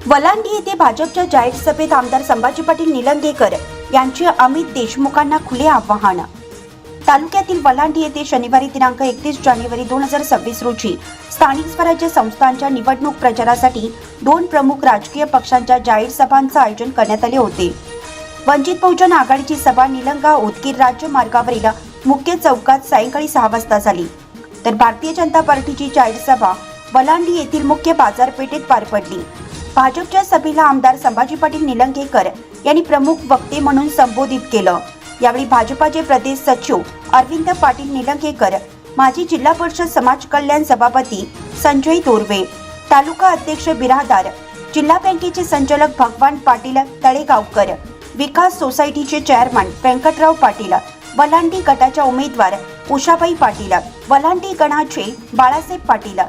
वलांडी येथे भाजपच्या जाहीर सभेत आमदार संभाजी पाटील निलंगेकर यांचे अमित देशमुखांना खुले आवाहन। तालुक्यातील वलांडी येथे शनिवारी दिनांक 31 जानेवारी 2026 रोजी स्थानिक स्वराज्य संस्थांच्या निवडणूक प्रचारासाठी 2 प्रमुख राजकीय पक्षांच्या जाहीर सभांचे आयोजन करण्यात आले होते। वंचित बहुजन आघाडीची सभा निलंगा उदगीर राज्य मार्गावरील मुख्य चौकात सायंकाळी 6 वाजता झाली, तर भारतीय जनता पार्टीची जाहीर सभा वलांडी येथील मुख्य बाजारपेठेत पार पडली। भाजपच्या सभेला आमदार संभाजी पाटील निलंगेकर यांनी प्रमुख वक्ते म्हणून संबोधित केलं। यावेळी भाजपाचे प्रदेश सचिव अरविंद पाटील निलंगेकर, माजी जिल्हा परिषद समाज कल्याण सभापती संजय दोरवे, तालुका अध्यक्ष बिरादार, जिल्हा बँकेचे संचालक भगवान पाटील तळेगावकर, विकास सोसायटीचे चेअरमन व्यंकटराव पाटील, वलांडी गटाच्या उमेदवार उषाबाई पाटील, वलांडी गणाचे बाळासाहेब पाटील,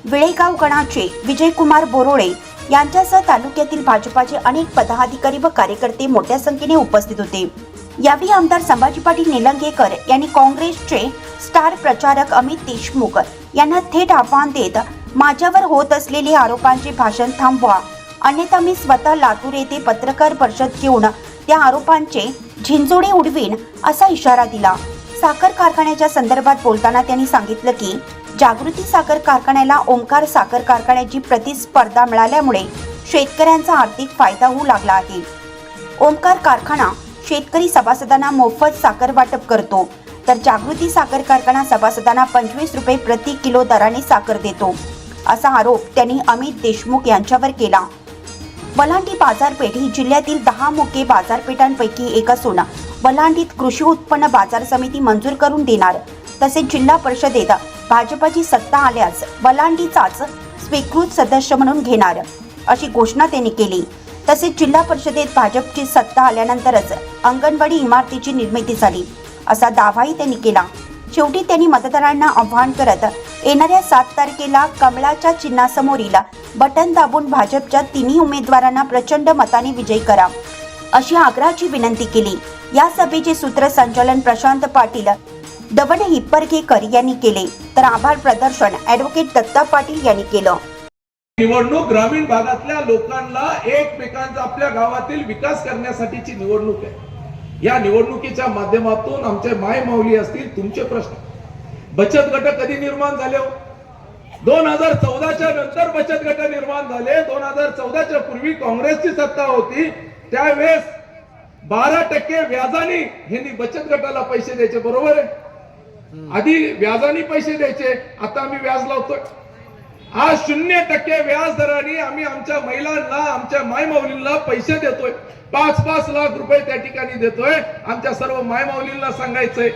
विळेगाव गणाचे विजयकुमार बोरोळे यांच्यासह तालुक्यातील भाजपाचे अनेक पदाधिकारी व कार्यकर्ते मोठ्या संख्येने उपस्थित होते। यावेळी आमदार संभाजी पाटील निलंगेकर यांनी काँग्रेसचे स्टार प्रचारक अमित देशमुख यांना थेट आव्हान देत माझ्यावर होत असलेले आरोपांचे भाषण थांबवा, अन्यथा मी स्वतः लातूर येथे पत्रकार परिषद घेऊन त्या आरोपांचे झिंजोडे उडवीन असा इशारा दिला। साखर कारखान्याच्या संदर्भात बोलताना त्यांनी सांगितलं की जागृती साखर कारखान्याला ओमकार साखर कारखान्याची प्रतिस्पर्धा मिळाल्यामुळे शेतकऱ्यांचा आर्थिक फायदा होऊ लागला आहे। ओमकार कारखाना शेतकरी सभासदांना मोफत साखर वाटप करतो, तर जागृती साखर कारखाना सभासदांना 25 रुपये प्रति किलो दराने साखर देतो, असा आरोप त्यांनी अमित देशमुख यांच्यावर केला। वलांडी बाजारपेठ ही जिल्ह्यातील 10 मुख्य बाजारपेठांपैकी एक असून वलांडीत कृषी उत्पन्न बाजार समिती मंजूर करून देणार, तसेच जिल्हा परिषदेत भाजपाची सत्ता आल्यास वलांडीचाच स्वीकृत सदस्य म्हणून घेणार अशी घोषणा त्यांनी केली। तसेच जिल्हा परिषदेत भाजपची सत्ता आल्यानंतरच अंगणवाडी इमारतीची निर्मिती झाली असा दावाही त्यांनी केला। शेवटी त्यांनी मतदारांना आवाहन करत येणाऱ्या 7 तारखेला कमळाच्या चिन्हासमोरील बटन दाबून भाजपच्या 3 उमेदवारांना प्रचंड मताने विजयी करा अशी आग्रहाची विनंती केली। या सभेचे सूत्रसंचालन प्रशांत पाटील दवण हिप्परगेकर यांनी केले, तर आभार प्रदर्शन ॲडव्होकेट दत्ता पाटील यांनी केलं। निवडणूक ग्रामीण भागातल्या लोकांना एकमेकांचा आपल्या गावातील विकास करण्यासाठीची निवडणूक आहे। या निवडणुकीच्या माध्यमातून आमचे माय माऊली असतील, तुमचे प्रश्न, बचत गट कधी निर्माण झाले? 2014च्या नंतर बचत गट निर्माण झाले। 2014च्या पूर्वी काँग्रेसची सत्ता होती, त्यावेळेस 12% व्याजाने ह्यांनी बचत गटाला पैसे द्यायचे, बरोबर आहे? आधी व्याजाने पैसे द्यायचे, आता आम्ही व्याज लावतोय। आज 0% व्याज दराने आम्ही आमच्या महिलांना, आमच्या मायमाऊलींना पैसे देतोय। 5-5 लाख रुपये त्या ठिकाणी देतोय। आमच्या सर्व मायमाऊलींना सांगायचंय,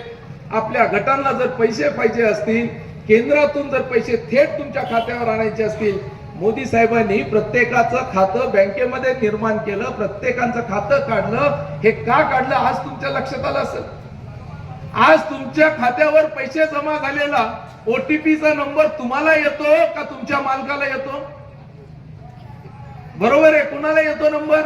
आपल्या गटांना जर पैसे पाहिजे असतील, केंद्रातून जर पैसे थेट तुमच्या खात्यावर आणायचे असतील, मोदी साहेबांनी प्रत्येकाचं खातं बँकेमध्ये निर्माण केलं, प्रत्येकाचं खातं काढलं। हे का काढलं आज तुमच्या लक्षात आलं असेल? आज तुमच्या खात्यावर पैसे जमा झालेला ओटीपीचा नंबर तुम्हाला येतो का तुमच्या मालकाला येतो? बरोबर आहे, कुणाला येतो नंबर?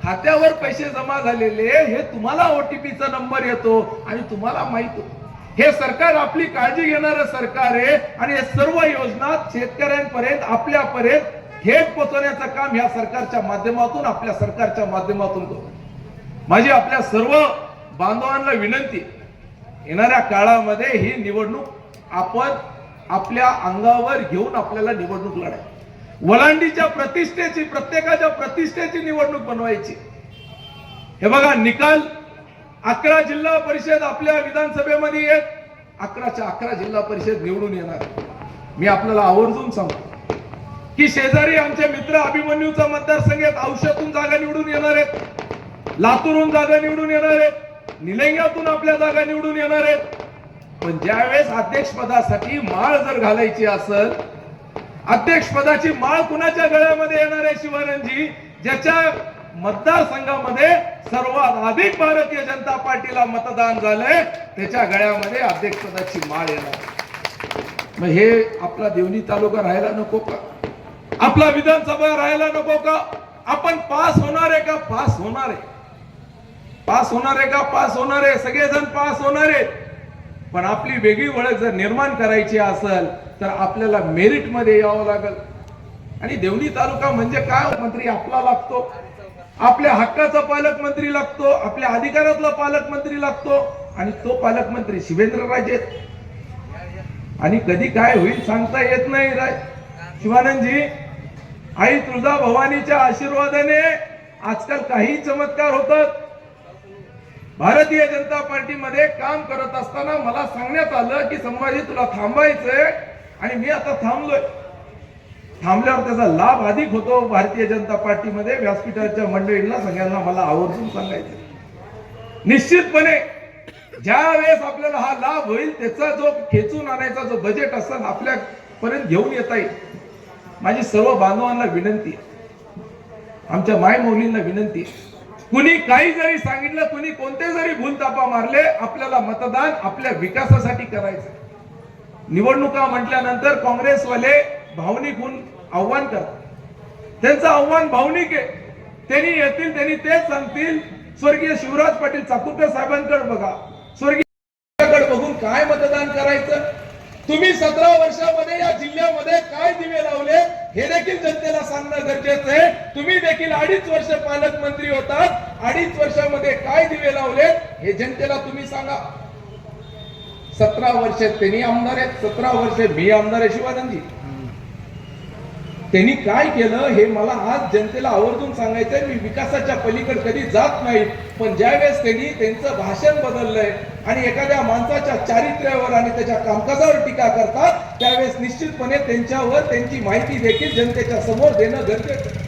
खात्यावर पैसे जमा झालेले हे तुम्हाला ओटीपीचा नंबर येतो आणि तुम्हाला माहित होतं। हे सरकार आपली काळजी घेणारं सरकार आहे आणि हे सर्व योजना शेतकऱ्यांपर्यंत, आपल्यापर्यंत थेट पोहोचवण्याचं काम या सरकारच्या माध्यमातून, आपल्या सरकारच्या माध्यमातून करतो। माझी आपल्या सर्व बांधवांना विनंती, येणाऱ्या काळामध्ये ही निवडणूक आपण आपल्या अंगावर घेऊन आपल्याला निवडणूक लढायची। वलांडीच्या प्रतिष्ठेची, प्रत्येकाच्या प्रतिष्ठेची निवडणूक बनवायची। हे बघा, निकाल 11 जिल्हा परिषद आपल्या विधानसभेमध्ये येत, 11च्या 11 जिल्हा परिषद निवडून येणार। मी आपल्याला आवर्जून सांगतो की शेजारी आमचे मित्र अभिमन्यूचा मतदारसंघ आहेत, औषधातून जागा निवडून येणार आहेत, लातूरहून जागा निवडून येणार आहेत, निलंग्यातून आपल्या जागा निवडून येणार आहेत। पण ज्यावेळेस अध्यक्षपदासाठी माळ जर घालायची असेल, अध्यक्षपदाची माळ कुणाच्या गळ्यामध्ये येणार आहे? शिवानंदजी, ज्याच्या मतदारसंघामध्ये सर्वात अधिक भारतीय जनता पार्टीला मतदान झालंय, त्याच्या गळ्यामध्ये अध्यक्षपदाची माळ येणार। मग हे आपला देवणी तालुका राहायला नको का? आपला विधानसभा राहायला नको का? आपण पास होणार आहे का? पास होणार आहे, पास होणार आहे का? पास होणार आहे, सगळेजण पास होणार आहेत। पण आपली वेगळी ओळख जर निर्माण करायची असेल तर आपल्याला मेरिट मध्ये यावं लागेल। आणि देवणी तालुका म्हणजे काय, मंत्री आपला लागतो, आपल्या हक्काचा पालकमंत्री लागतो, आपल्या अधिकारातला पालकमंत्री लागतो, आणि तो पालकमंत्री शिवेंद्रराजे. आणि कधी काय होईल सांगता येत नाही. शिवानंदजी, आई तुळजा भवानीच्या आशीर्वादाने आजकाल काही चमत्कार होतात. भारतीय जनता पार्टीमध्ये काम करत असताना मला सांगण्यात आलं की संभाजी तुला थांबायचंय, आणि मी आता थांबलोय. थांबल्यावर त्याचा लाभ अधिक होतो. भारतीय जनता पार्टीमध्ये व्यासपीठाच्या मंडळींना सगळ्यांना मला आवर्जून सांगायचं, निश्चितपणे ज्या वेळेस आपल्याला हा लाभ होईल त्याचा जो खेचून आणायचा जो बजेट असेल आपल्यापर्यंत घेऊन येता येईल. माझी सर्व बांधवांना विनंती आहे, आमच्या मायमौलींना विनंती आहे, कुणी काही जरी सांगितलं, कुणी कोणते जरी भूलतापा मारले, आपल्याला मतदान आपल्या विकासासाठी करायचं. निवडणुका म्हटल्यानंतर काँग्रेसवाले भावनिक होऊन आव्हान करतात. त्यांचं आव्हान भावनिक आहे. त्यांनी येतील, त्यांनी तेच सांगतील, स्वर्गीय शिवराज पाटील चाकूरकर साहेबांकडे बघा, स्वर्गीय बघून काय मतदान करायचं. तुम्ही 17 वर्षामध्ये या जिल्ह्यामध्ये काय दिवे लावले हे देखील जनतेला सांगणं गरजेचं आहे. तुम्ही देखील 2.5 वर्ष पालकमंत्री होतात, 2.5 वर्षामध्ये काय दिवे लावले हे जनतेला तुम्ही सांगा. 17 वर्ष त्यांनी आमदार आहेत, 17 वर्ष मी आमदार आहे. शिवानंदजी, त्यांनी काय केलं हे मला आज जनतेला आवर्जून सांगायचंय. मी विकासाच्या पलीकडे कधी जात नाही, पण ज्यावेळेस त्यांनी त्यांचं भाषण बदललंय आणि एखाद्या माणसाच्या चारित्र्यावर आणि त्याच्या कामकाजावर टीका करतात, त्यावेळेस निश्चितपणे त्यांच्यावर त्यांची माहिती देखील जनतेच्या समोर देणं गरजेचं आहे.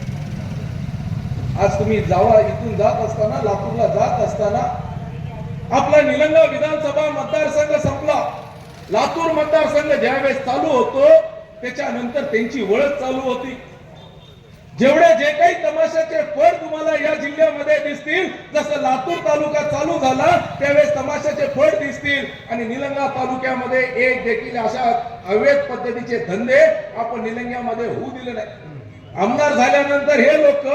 आज तुम्ही जावा, इथून जात असताना, लातूरला जात असताना, आपला निलंगा विधानसभा मतदारसंघ संपला. लातूर मतदारसंघ ज्यावेळेस चालू होतो त्याच्यानंतर त्यांची वळख चालू होती. जेवढे जे काही तमाशाचे फळ तुम्हाला या जिल्ह्यामध्ये दिसतील, जसं लातूर तालुका चालू झाला त्यावेळेस तमाशाचे फळ दिसतील, आणि निलंगा तालुक्यामध्ये एक देखील अशा अवैध पद्धतीचे धंदे आपण निलंग्यामध्ये होऊ दिले नाही. आमदार झाल्यानंतर हे लोक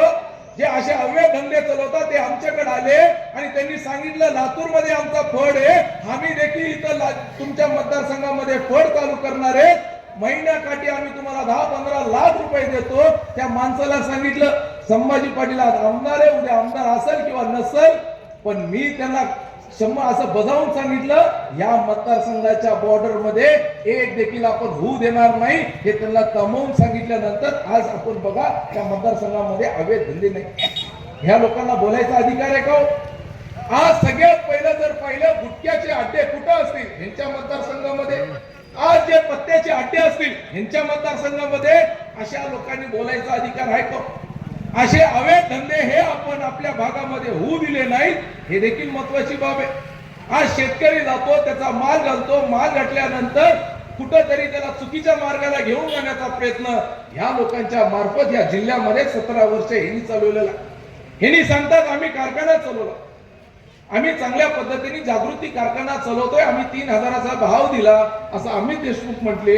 जे असे अवैध धंदे चालवतात ते आमच्याकडे आले आणि त्यांनी सांगितलं लातूरमध्ये आमचा फळ आहे, आम्ही देखील इथं तुमच्या मतदारसंघामध्ये फळ चालू करणार आहे, महिन्याकाठी आम्ही तुम्हाला 10-15 लाख रुपये देतो. त्या माणसाला सांगितलं, संभाजी पाटील आमदार आहे, उद्या आमदार असेल किंवा नसेल, पण मी त्यांना असं बजावून सांगितलं, या मतदारसंघाच्या बॉर्डर मध्ये एक देखील आपण होऊ देणार नाही. हे त्यांना थांबवून सांगितल्यानंतर आज आपण बघा त्या मतदारसंघामध्ये अवैध धंदे नाही. ह्या लोकांना बोलायचा अधिकार आहे का? आज सगळ्यात पहिलं जर पाहिलं, गुटख्याचे अड्डे कुठं असतील ह्यांच्या मतदारसंघामध्ये, आज जे पत्त्याचे अड्डे असतील ह्यांच्या मतदारसंघामध्ये, अशा लोकांनी बोलायचा अधिकार आहे का? असे अवैध धंदे हे आपण आपल्या भागामध्ये होऊ दिले नाहीत, हे देखील महत्वाची बाब आहे. आज शेतकरी जातो, त्याचा माल घालतो, माल घातल्यानंतर कुठंतरी त्याला चुकीच्या मार्गाला घेऊन जाण्याचा प्रयत्न ह्या लोकांच्या मार्फत या जिल्ह्यामध्ये 17 वर्ष यांनी चालवलेला. यांनी सांगतात आम्ही कारखाना चालवला, आम्ही चांगल्या पद्धतीने जागृती कारखाना चालवतोय, आम्ही 3,000चा भाव दिला असं अमित देशमुख म्हटले.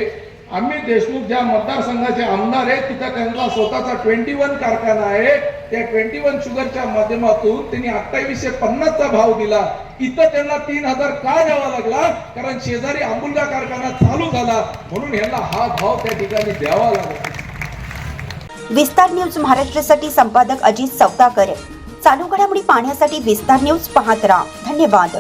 अमित देशमुख ज्या मतदारसंघाचे आमदार आहेत तिथं त्यांचा स्वतःचा 21 कारखाना आहे. त्या 21 शुगरच्या माध्यमातून त्यांनी 2850चा भाव दिला. इथं त्यांना 3,000 का द्यावा लागला? कारण शेजारी आंबुलगा कारखाना चालू झाला, म्हणून यांना हा भाव त्या ठिकाणी द्यावा लागला. विस्तार न्यूज महाराष्ट्रासाठी संपादक अजित सौदागर. चालू घडामोडी पाहण्यासाठी विस्तार न्यूज पाहत राहा. धन्यवाद.